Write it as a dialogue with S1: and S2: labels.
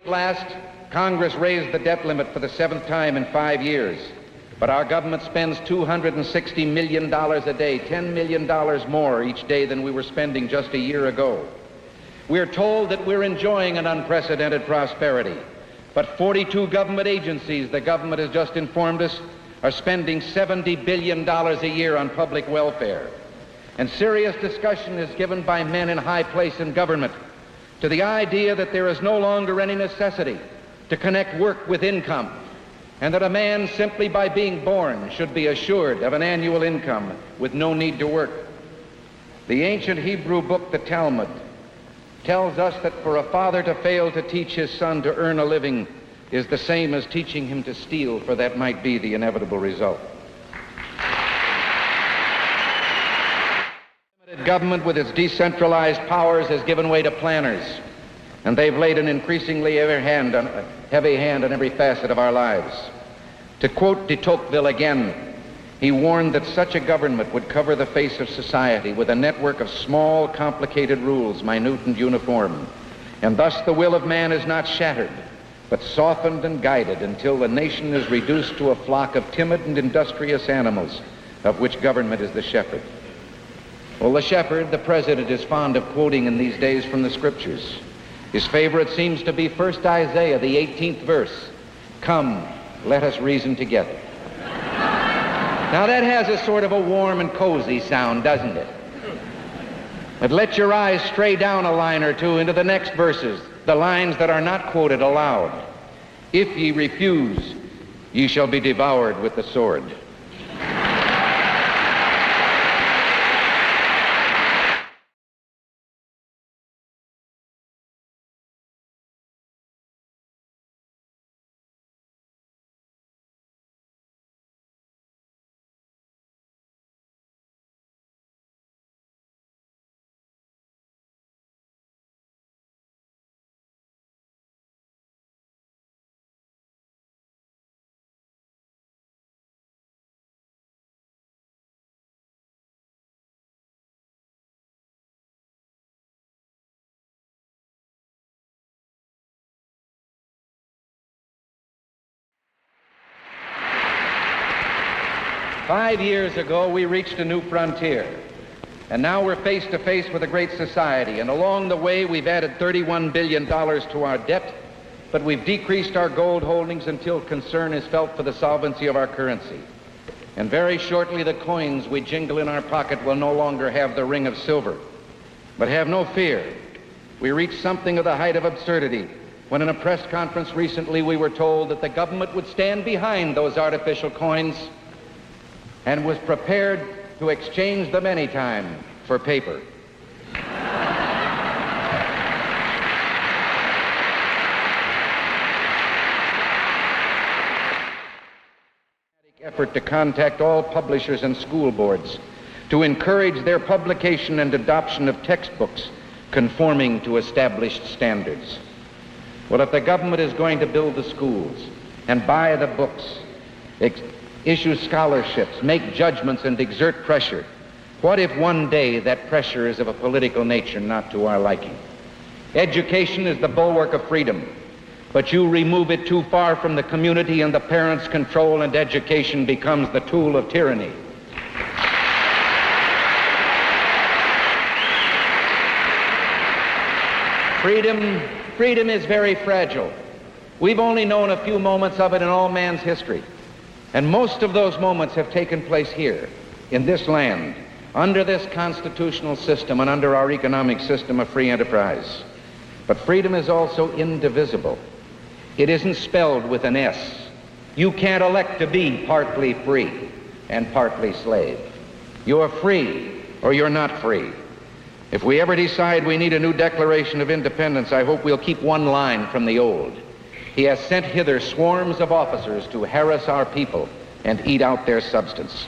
S1: Last, Congress raised the debt limit for the 7th time in 5 years, but our government spends $260 million a day, $10 million more each day than we were spending just a year ago. We're told that we're enjoying an unprecedented prosperity, but 42 government agencies, the government has just informed us, are spending $70 billion a year on public welfare. And serious discussion is given by men in high place in government to the idea that there is no longer any necessity to connect work with income, and that a man simply by being born should be assured of an annual income with no need to work. The ancient Hebrew book, the Talmud, tells us that for a father to fail to teach his son to earn a living is the same as teaching him to steal, for that might be the inevitable result. Government with its decentralized powers has given way to planners, and they've laid an increasingly heavy hand on every facet of our lives. To quote de Tocqueville again, he warned that such a government would cover the face of society with a network of small, complicated rules, minute and uniform, and thus the will of man is not shattered, but softened and guided until the nation is reduced to a flock of timid and industrious animals, of which government is the shepherd. Well, the shepherd, the president, is fond of quoting in these days from the scriptures. His favorite seems to be 1 Isaiah, the 18th verse. Come, let us reason together. Now that has a sort of a warm and cozy sound, doesn't it? But let your eyes stray down a line or two into the next verses, the lines that are not quoted aloud. If ye refuse, ye shall be devoured with the sword. "5 years ago, we reached a new frontier, and now we're face to face with a great society, and along the way, we've added $31 billion to our debt, but we've decreased our gold holdings until concern is felt for the solvency of our currency. And very shortly, the coins we jingle in our pocket will no longer have the ring of silver. But have no fear. We reached something of the height of absurdity when in a press conference recently we were told that the government would stand behind those artificial coins and was prepared to exchange them anytime for paper. Effort to contact all publishers and school boards to encourage their publication and adoption of textbooks conforming to established standards. Well, if the government is going to build the schools and buy the books, issue scholarships, make judgments, and exert pressure, what if one day that pressure is of a political nature not to our liking? Education is the bulwark of freedom, but you remove it too far from the community and the parents' control, and education becomes the tool of tyranny. Freedom is very fragile. We've only known a few moments of it in all man's history. And most of those moments have taken place here, in this land, under this constitutional system and under our economic system of free enterprise. But freedom is also indivisible. It isn't spelled with an S. You can't elect to be partly free and partly slave. You're free or you're not free. If we ever decide we need a new Declaration of Independence, I hope we'll keep one line from the old. He has sent hither swarms of officers to harass our people and eat out their substance.